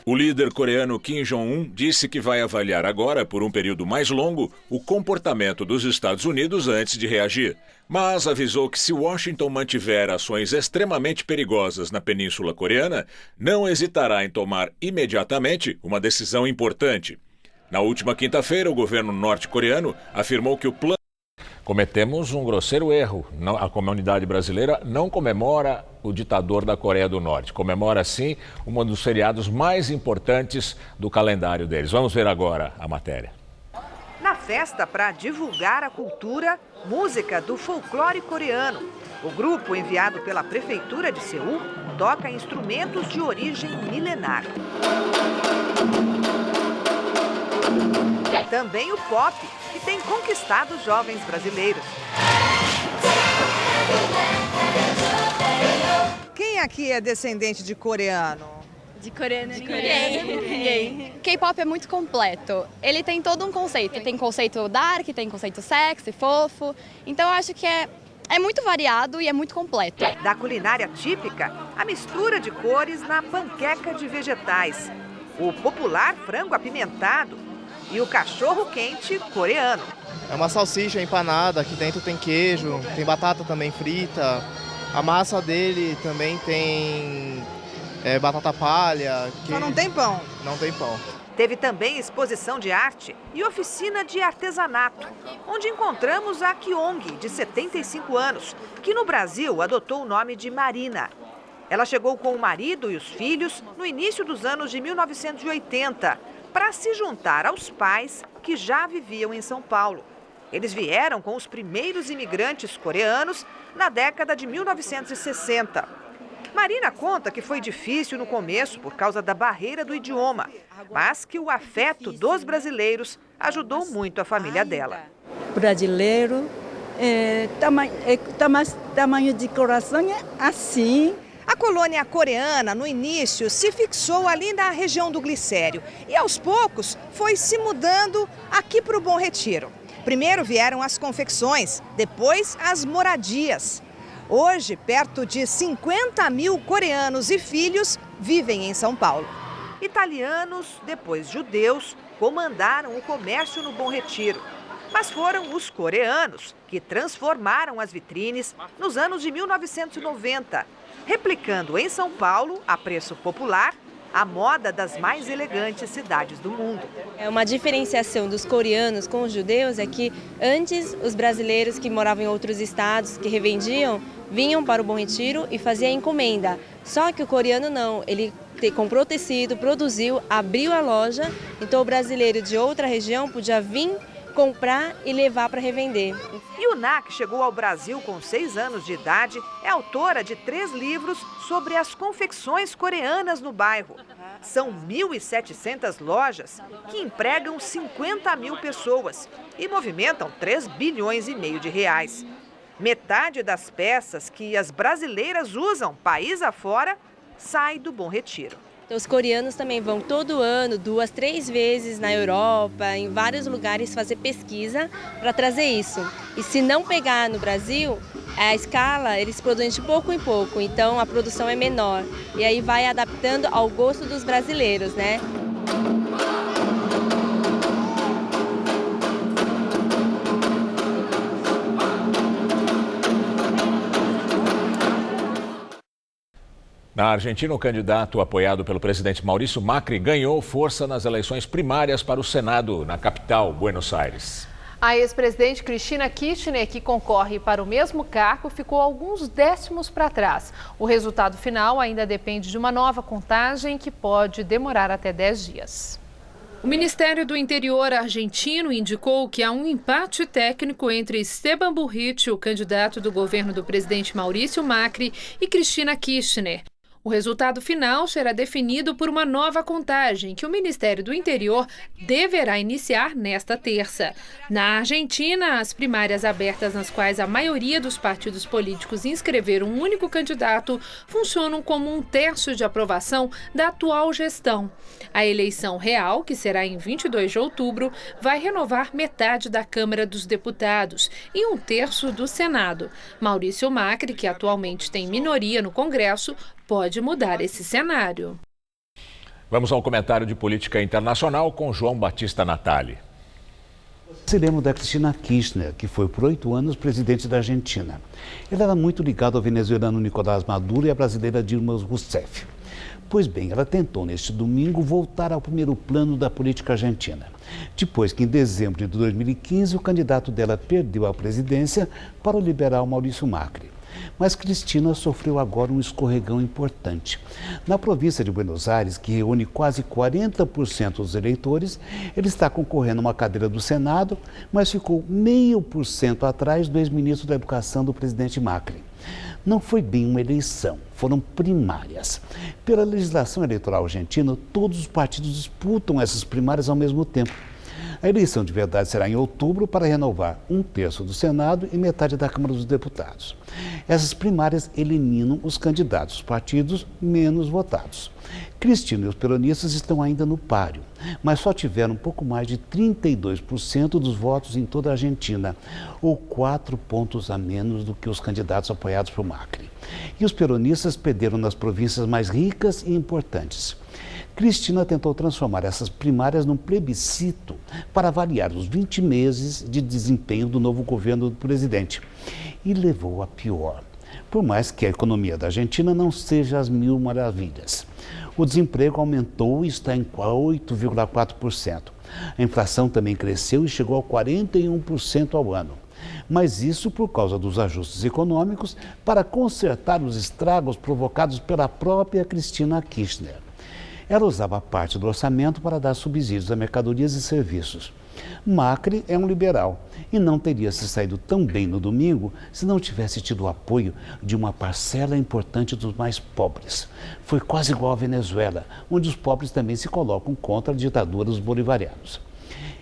O líder coreano Kim Jong-un disse que vai avaliar agora, por um período mais longo, o comportamento dos Estados Unidos antes de reagir. Mas avisou que se Washington mantiver ações extremamente perigosas na Península Coreana, não hesitará em tomar imediatamente uma decisão importante. Na última quinta-feira, o governo norte-coreano afirmou que o plano... Cometemos um grosseiro erro. A comunidade brasileira não comemora o ditador da Coreia do Norte. Comemora, sim, um dos feriados mais importantes do calendário deles. Vamos ver agora a matéria. Na festa para divulgar a cultura, música do folclore coreano. O grupo, enviado pela Prefeitura de Seul, toca instrumentos de origem milenar. Também o pop, que tem conquistado os jovens brasileiros. Quem aqui é descendente de coreano? De coreano, ninguém. K-pop é muito completo. Ele tem todo um conceito. Ele tem conceito dark, tem conceito sexy, fofo. Então eu acho que é muito variado e é muito completo. Da culinária típica, a mistura de cores na panqueca de vegetais. O popular frango apimentado e o cachorro-quente coreano. É uma salsicha empanada, aqui dentro tem queijo, tem batata também frita. A massa dele também tem batata palha. Só não tem pão? Não tem pão. Teve também exposição de arte e oficina de artesanato, onde encontramos a Kyong, de 75 anos, que no Brasil adotou o nome de Marina. Ela chegou com o marido e os filhos no início dos anos de 1980, para se juntar aos pais que já viviam em São Paulo. Eles vieram com os primeiros imigrantes coreanos na década de 1960. Marina conta que foi difícil no começo por causa da barreira do idioma, mas que o afeto dos brasileiros ajudou muito a família dela. Brasileiro, tamanho de coração é assim. A colônia coreana, no início, se fixou ali na região do Glicério e, aos poucos, foi se mudando aqui para o Bom Retiro. Primeiro vieram as confecções, depois as moradias. Hoje, perto de 50 mil coreanos e filhos vivem em São Paulo. Italianos, depois judeus, comandaram o comércio no Bom Retiro. Mas foram os coreanos que transformaram as vitrines nos anos de 1990, replicando em São Paulo, a preço popular, a moda das mais elegantes cidades do mundo. Uma diferenciação dos coreanos com os judeus é que antes os brasileiros que moravam em outros estados, que revendiam, vinham para o Bom Retiro e faziam a encomenda. Só que o coreano não, ele comprou tecido, produziu, abriu a loja, então o brasileiro de outra região podia vir, comprar e levar para revender. Yuna, que chegou ao Brasil com 6 anos de idade, é autora de 3 livros sobre as confecções coreanas no bairro. São 1.700 lojas que empregam 50 mil pessoas e movimentam 3,5 bilhões de reais. Metade das peças que as brasileiras usam país afora sai do Bom Retiro. Então, os coreanos também vão todo ano, 2, 3 vezes na Europa, em vários lugares fazer pesquisa para trazer isso. E se não pegar no Brasil, a escala eles produzem de pouco em pouco, então a produção é menor. E aí vai adaptando ao gosto dos brasileiros, né? Na Argentina, o candidato apoiado pelo presidente Maurício Macri ganhou força nas eleições primárias para o Senado, na capital, Buenos Aires. A ex-presidente Cristina Kirchner, que concorre para o mesmo cargo, ficou alguns décimos para trás. O resultado final ainda depende de uma nova contagem que pode demorar até 10 dias. O Ministério do Interior argentino indicou que há um empate técnico entre Esteban Bullrich, o candidato do governo do presidente Maurício Macri, e Cristina Kirchner. O resultado final será definido por uma nova contagem que o Ministério do Interior deverá iniciar nesta terça. Na Argentina, as primárias abertas, nas quais a maioria dos partidos políticos inscreveram um único candidato, funcionam como um terço de aprovação da atual gestão. A eleição real, que será em 22 de outubro, vai renovar metade da Câmara dos Deputados e um terço do Senado. Maurício Macri, que atualmente tem minoria no Congresso, pode mudar esse cenário. Vamos ao comentário de política internacional com João Batista Natali. Se lembra da Cristina Kirchner, que foi por 8 anos presidente da Argentina. Ela era muito ligada ao venezuelano Nicolás Maduro e à brasileira Dilma Rousseff. Pois bem, ela tentou neste domingo voltar ao primeiro plano da política argentina, depois que em dezembro de 2015 o candidato dela perdeu a presidência para o liberal Maurício Macri. Mas Cristina sofreu agora um escorregão importante. Na província de Buenos Aires, que reúne quase 40% dos eleitores, ele está concorrendo a uma cadeira do Senado, mas ficou 0,5% atrás do ex-ministro da Educação do presidente Macri. Não foi bem uma eleição, foram primárias. Pela legislação eleitoral argentina, todos os partidos disputam essas primárias ao mesmo tempo. A eleição de verdade será em outubro para renovar um terço do Senado e metade da Câmara dos Deputados. Essas primárias eliminam os candidatos, os partidos menos votados. Cristina e os peronistas estão ainda no páreo, mas só tiveram um pouco mais de 32% dos votos em toda a Argentina, ou 4 pontos a menos do que os candidatos apoiados por Macri. E os peronistas perderam nas províncias mais ricas e importantes. Cristina tentou transformar essas primárias num plebiscito para avaliar os 20 meses de desempenho do novo governo do presidente. E levou a pior, por mais que a economia da Argentina não seja as mil maravilhas. O desemprego aumentou e está em 8,4%. A inflação também cresceu e chegou a 41% ao ano. Mas isso por causa dos ajustes econômicos para consertar os estragos provocados pela própria Cristina Kirchner. Ela usava parte do orçamento para dar subsídios a mercadorias e serviços. Macri é um liberal e não teria se saído tão bem no domingo se não tivesse tido o apoio de uma parcela importante dos mais pobres. Foi quase igual à Venezuela, onde os pobres também se colocam contra a ditadura dos bolivarianos.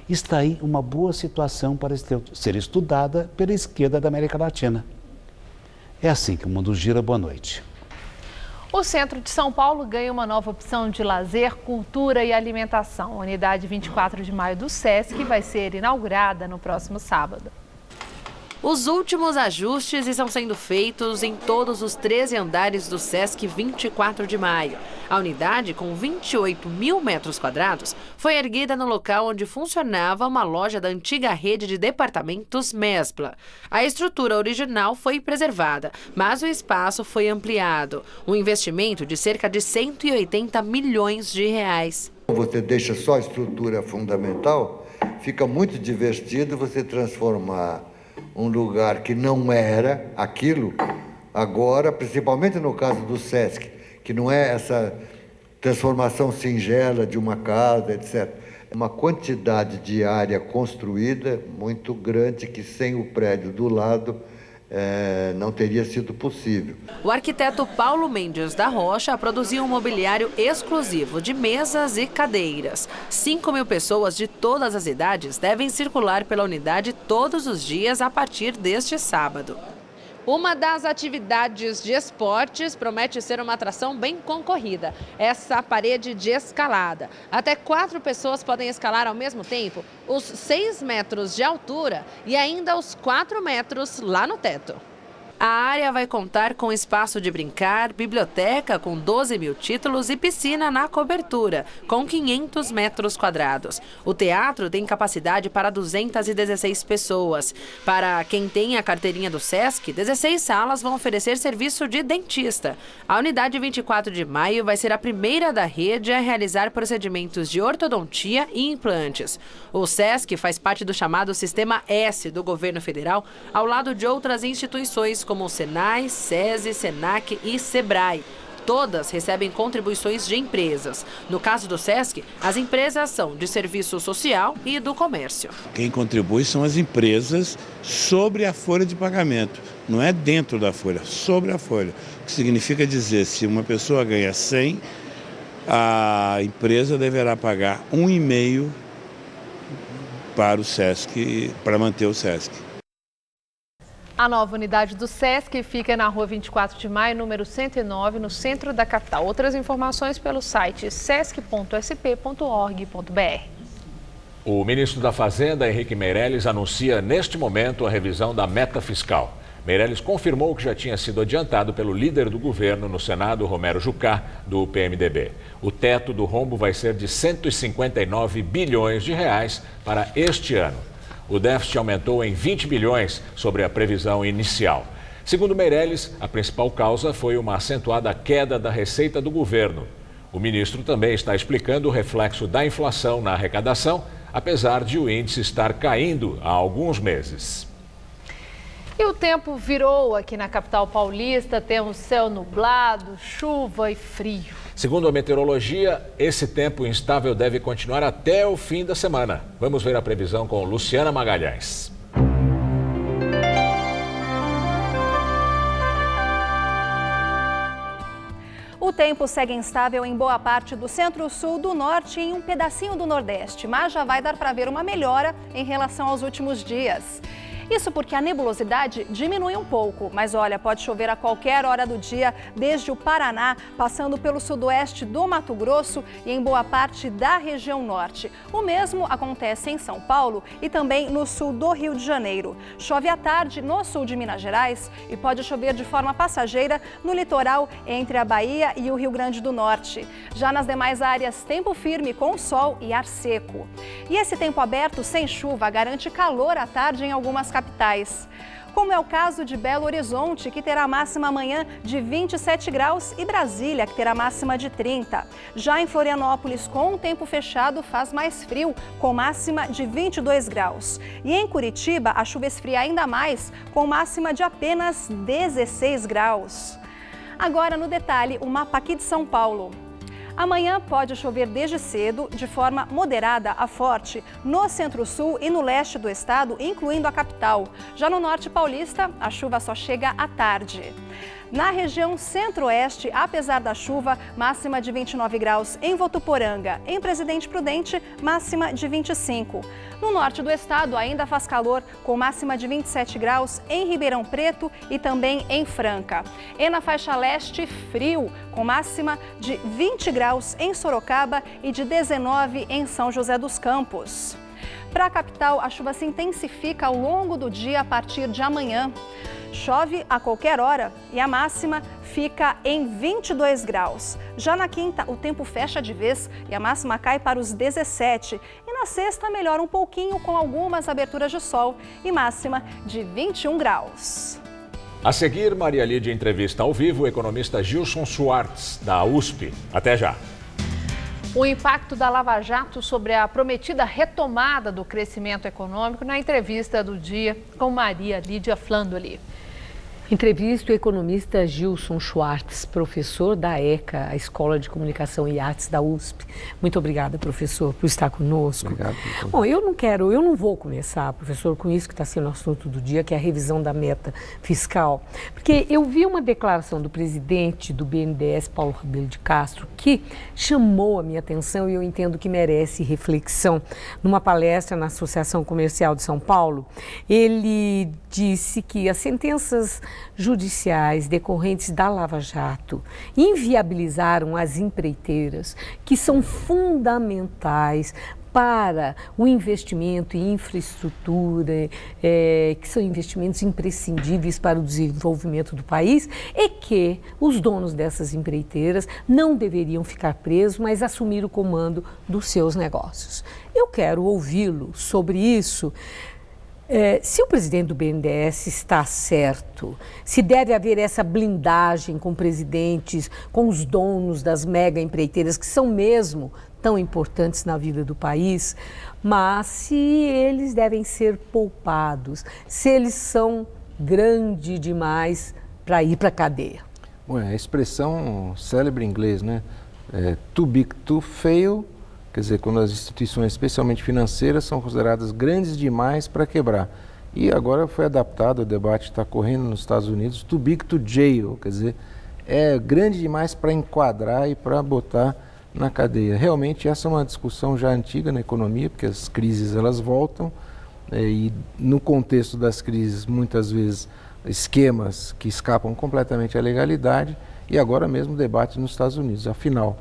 Está aí uma boa situação para ser estudada pela esquerda da América Latina. É assim que o mundo gira. Boa noite. O centro de São Paulo ganha uma nova opção de lazer, cultura e alimentação. A unidade 24 de maio do SESC vai ser inaugurada no próximo sábado. Os últimos ajustes estão sendo feitos em todos os 13 andares do SESC 24 de maio. A unidade, com 28 mil metros quadrados, foi erguida no local onde funcionava uma loja da antiga rede de departamentos Mespla. A estrutura original foi preservada, mas o espaço foi ampliado. Um investimento de cerca de 180 milhões de reais. Você deixa só a estrutura fundamental, fica muito divertido você transformar um lugar que não era aquilo, agora, principalmente no caso do SESC, que não é essa transformação singela de uma casa, etc. É uma quantidade de área construída muito grande que sem o prédio do lado não teria sido possível. O arquiteto Paulo Mendes da Rocha produziu um mobiliário exclusivo de mesas e cadeiras. 5 mil pessoas de todas as idades devem circular pela unidade todos os dias a partir deste sábado. Uma das atividades de esportes promete ser uma atração bem concorrida, essa parede de escalada. Até 4 pessoas podem escalar ao mesmo tempo os 6 metros de altura e ainda os 4 metros lá no teto. A área vai contar com espaço de brincar, biblioteca com 12 mil títulos e piscina na cobertura, com 500 metros quadrados. O teatro tem capacidade para 216 pessoas. Para quem tem a carteirinha do SESC, 16 salas vão oferecer serviço de dentista. A unidade 24 de maio vai ser a primeira da rede a realizar procedimentos de ortodontia e implantes. O SESC faz parte do chamado Sistema S do governo federal, ao lado de outras instituições como o Senai, SESI, SENAC e SEBRAE. Todas recebem contribuições de empresas. No caso do SESC, as empresas são de serviço social e do comércio. Quem contribui são as empresas sobre a folha de pagamento. Não é dentro da folha, sobre a folha. O que significa dizer, se uma pessoa ganha 100, a empresa deverá pagar 1,5 para o SESC, para manter o SESC. A nova unidade do SESC fica na rua 24 de maio, número 109, no centro da capital. Outras informações pelo site sesc.sp.org.br. O ministro da Fazenda, Henrique Meirelles, anuncia neste momento a revisão da meta fiscal. Meirelles confirmou que já tinha sido adiantado pelo líder do governo no Senado, Romero Jucá, do PMDB. O teto do rombo vai ser de 159 bilhões de reais para este ano. O déficit aumentou em 20 bilhões sobre a previsão inicial. Segundo Meirelles, a principal causa foi uma acentuada queda da receita do governo. O ministro também está explicando o reflexo da inflação na arrecadação, apesar de o índice estar caindo há alguns meses. E o tempo virou aqui na capital paulista, temos céu nublado, chuva e frio. Segundo a meteorologia, esse tempo instável deve continuar até o fim da semana. Vamos ver a previsão com Luciana Magalhães. O tempo segue instável em boa parte do centro-sul, do norte e em um pedacinho do nordeste, mas já vai dar para ver uma melhora em relação aos últimos dias. Isso porque a nebulosidade diminui um pouco, mas olha, pode chover a qualquer hora do dia, desde o Paraná, passando pelo sudoeste do Mato Grosso e em boa parte da região norte. O mesmo acontece em São Paulo e também no sul do Rio de Janeiro. Chove à tarde no sul de Minas Gerais e pode chover de forma passageira no litoral entre a Bahia e o Rio Grande do Norte. Já nas demais áreas, tempo firme com sol e ar seco. E esse tempo aberto sem chuva garante calor à tarde em algumas capitais, como é o caso de Belo Horizonte, que terá máxima amanhã de 27 graus, e Brasília, que terá máxima de 30. Já em Florianópolis, com o tempo fechado, faz mais frio, com máxima de 22 graus. E em Curitiba, a chuva esfria ainda mais, com máxima de apenas 16 graus. Agora, no detalhe, o mapa aqui de São Paulo. Amanhã pode chover desde cedo, de forma moderada a forte, no centro-sul e no leste do estado, incluindo a capital. Já no norte paulista, a chuva só chega à tarde. Na região centro-oeste, apesar da chuva, máxima de 29 graus em Votuporanga. Em Presidente Prudente, máxima de 25. No norte do estado ainda faz calor, com máxima de 27 graus em Ribeirão Preto e também em Franca. E na faixa leste, frio, com máxima de 20 graus em Sorocaba e de 19 em São José dos Campos. Para a capital, a chuva se intensifica ao longo do dia a partir de amanhã. Chove a qualquer hora e a máxima fica em 22 graus. Já na quinta, o tempo fecha de vez e a máxima cai para os 17. E na sexta, melhora um pouquinho com algumas aberturas de sol e máxima de 21 graus. A seguir, Maria Lídia entrevista ao vivo o economista Gilson Schwartz, da USP. Até já. O impacto da Lava Jato sobre a prometida retomada do crescimento econômico na entrevista do dia com Maria Lídia Flandoli. Entrevista o economista Gilson Schwartz, professor da ECA, a Escola de Comunicação e Artes da USP. Muito obrigada, professor, por estar conosco. Obrigado. Bom, eu não vou começar, professor, com isso que está sendo o assunto do dia, que é a revisão da meta fiscal. Porque eu vi uma declaração do presidente do BNDES, Paulo Rabelo de Castro, que chamou a minha atenção e eu entendo que merece reflexão. Numa palestra na Associação Comercial de São Paulo, ele disse que as sentenças judiciais decorrentes da Lava Jato inviabilizaram as empreiteiras, que são fundamentais para o investimento em infraestrutura, que são investimentos imprescindíveis para o desenvolvimento do país, e que os donos dessas empreiteiras não deveriam ficar presos, mas assumir o comando dos seus negócios. Eu quero ouvi-lo sobre isso. Se o presidente do BNDES está certo, se deve haver essa blindagem com presidentes, com os donos das mega empreiteiras, que são mesmo tão importantes na vida do país, mas se eles devem ser poupados, se eles são grandes demais para ir para a cadeia. Bom, a expressão célebre em inglês, né? Too big to fail. Quer dizer, quando as instituições, especialmente financeiras, são consideradas grandes demais para quebrar. E agora foi adaptado, o debate está correndo nos Estados Unidos, too big to jail, quer dizer, é grande demais para enquadrar e para botar na cadeia. Realmente essa é uma discussão já antiga na economia, porque as crises elas voltam, e no contexto das crises, muitas vezes, esquemas que escapam completamente à legalidade, e agora mesmo o debate nos Estados Unidos. Afinal,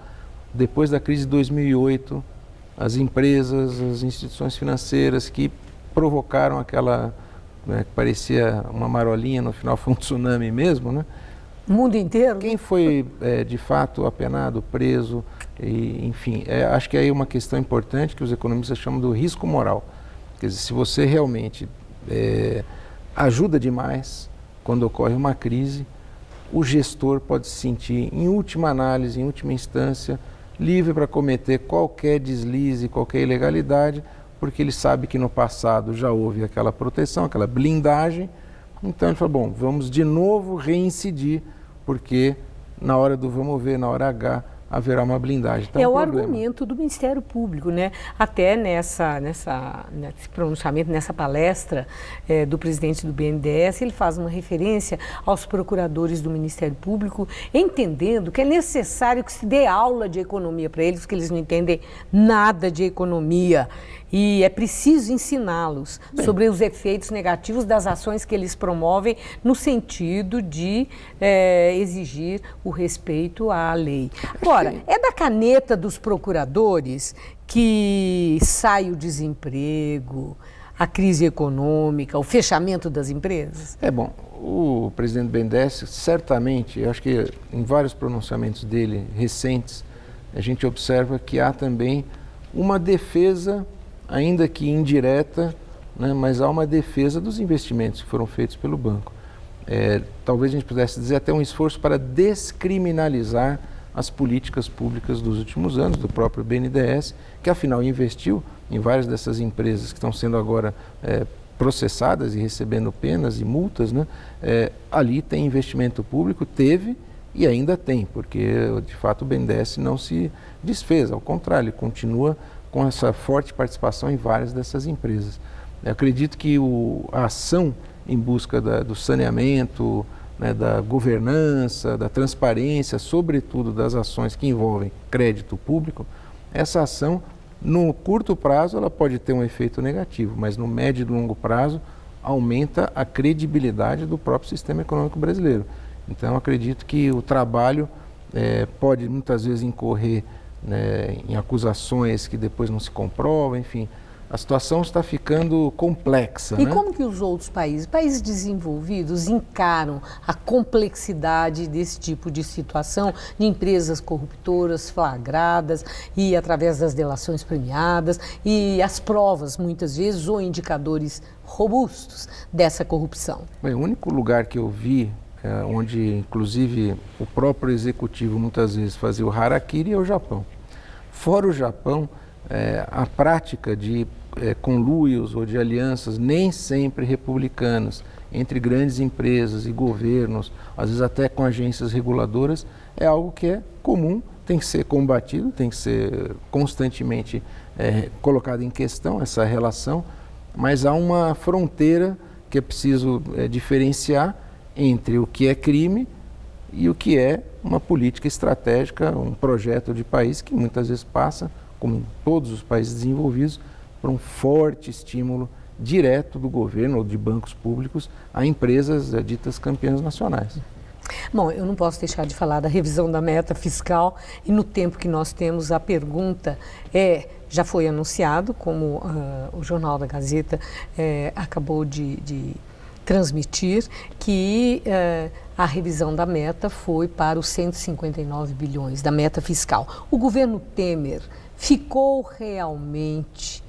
depois da crise de 2008, as empresas, as instituições financeiras que provocaram aquela, que parecia uma marolinha, no final foi um tsunami mesmo, né? O mundo inteiro? Quem foi, de fato, apenado, preso, e, enfim, acho que aí é uma questão importante que os economistas chamam do risco moral. Quer dizer, se você realmente ajuda demais quando ocorre uma crise, o gestor pode se sentir, em última análise, em última instância, livre para cometer qualquer deslize, qualquer ilegalidade, porque ele sabe que no passado já houve aquela proteção, aquela blindagem. Então ele fala, bom, vamos de novo reincidir, porque na hora do vamos ver, na hora H, haverá uma blindagem. Então, o argumento do Ministério Público, né? Até nesse pronunciamento, nessa palestra do presidente do BNDES, ele faz uma referência aos procuradores do Ministério Público, entendendo que é necessário que se dê aula de economia para eles, porque eles não entendem nada de economia. E é preciso ensiná-los sobre os efeitos negativos das ações que eles promovem no sentido de exigir o respeito à lei. Agora, é da caneta dos procuradores que sai o desemprego, a crise econômica, o fechamento das empresas? Bom, o presidente BNDES, certamente, eu acho que em vários pronunciamentos dele recentes, a gente observa que há também uma defesa, ainda que indireta, né, mas há uma defesa dos investimentos que foram feitos pelo banco. Talvez a gente pudesse dizer até um esforço para descriminalizar as políticas públicas dos últimos anos, do próprio BNDES, que afinal investiu em várias dessas empresas que estão sendo agora processadas e recebendo penas e multas, né? Ali tem investimento público, teve e ainda tem, porque de fato o BNDES não se desfez, ao contrário, ele continua com essa forte participação em várias dessas empresas. Eu acredito que a ação em busca do saneamento, né, da governança, da transparência, sobretudo das ações que envolvem crédito público, essa ação, no curto prazo, ela pode ter um efeito negativo, mas no médio e longo prazo, aumenta a credibilidade do próprio sistema econômico brasileiro. Então, acredito que o trabalho pode muitas vezes incorrer, né, em acusações que depois não se comprovam, enfim. A situação está ficando complexa. E né? como que os outros países desenvolvidos, encaram a complexidade desse tipo de situação, de empresas corruptoras flagradas e através das delações premiadas e as provas, muitas vezes, ou indicadores robustos dessa corrupção? Bem, o único lugar que eu vi, onde inclusive o próprio executivo muitas vezes fazia o harakiri, é o Japão. Fora o Japão, a prática de conluios ou de alianças nem sempre republicanas entre grandes empresas e governos, às vezes até com agências reguladoras, é algo que é comum, tem que ser combatido, tem que ser constantemente colocado em questão essa relação, mas há uma fronteira que é preciso diferenciar entre o que é crime e o que é uma política estratégica, um projeto de país que muitas vezes passa, como em todos os países desenvolvidos, por um forte estímulo direto do governo ou de bancos públicos a empresas ditas campeãs nacionais. Bom, eu não posso deixar de falar da revisão da meta fiscal e no tempo que nós temos a pergunta já foi anunciado, como o Jornal da Gazeta acabou de transmitir, que a revisão da meta foi para os 159 bilhões da meta fiscal. O governo Temer ficou realmente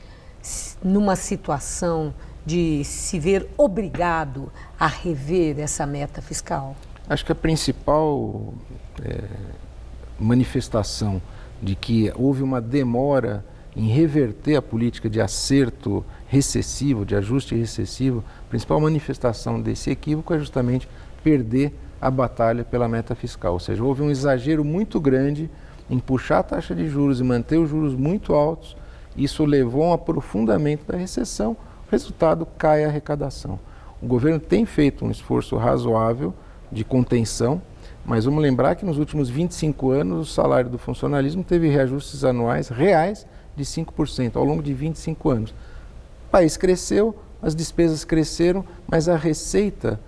numa situação de se ver obrigado a rever essa meta fiscal? Acho que a principal manifestação de que houve uma demora em reverter a política de acerto recessivo, de ajuste recessivo, a principal manifestação desse equívoco é justamente perder a batalha pela meta fiscal. Ou seja, houve um exagero muito grande em puxar a taxa de juros e manter os juros muito altos. Isso levou a um aprofundamento da recessão. O resultado, cai a arrecadação. O governo tem feito um esforço razoável de contenção, mas vamos lembrar que nos últimos 25 anos o salário do funcionalismo teve reajustes anuais reais de 5% ao longo de 25 anos. O país cresceu, as despesas cresceram, mas a receita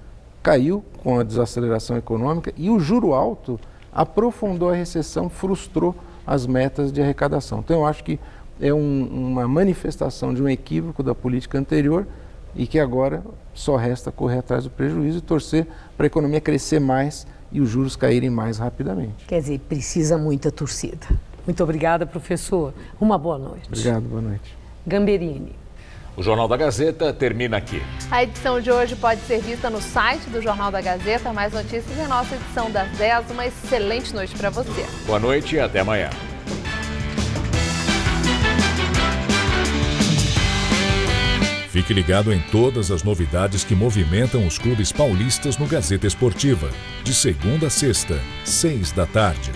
caiu com a desaceleração econômica e o juro alto aprofundou a recessão, frustrou as metas de arrecadação. Então eu acho que é uma manifestação de um equívoco da política anterior e que agora só resta correr atrás do prejuízo e torcer para a economia crescer mais e os juros caírem mais rapidamente. Quer dizer, precisa muita torcida. Muito obrigada, professor. Uma boa noite. Obrigado, boa noite. Gamberini. O Jornal da Gazeta termina aqui. A edição de hoje pode ser vista no site do Jornal da Gazeta. Mais notícias em nossa edição das 10. Uma excelente noite para você. Boa noite e até amanhã. Fique ligado em todas as novidades que movimentam os clubes paulistas no Gazeta Esportiva. De segunda a sexta, 6 da tarde.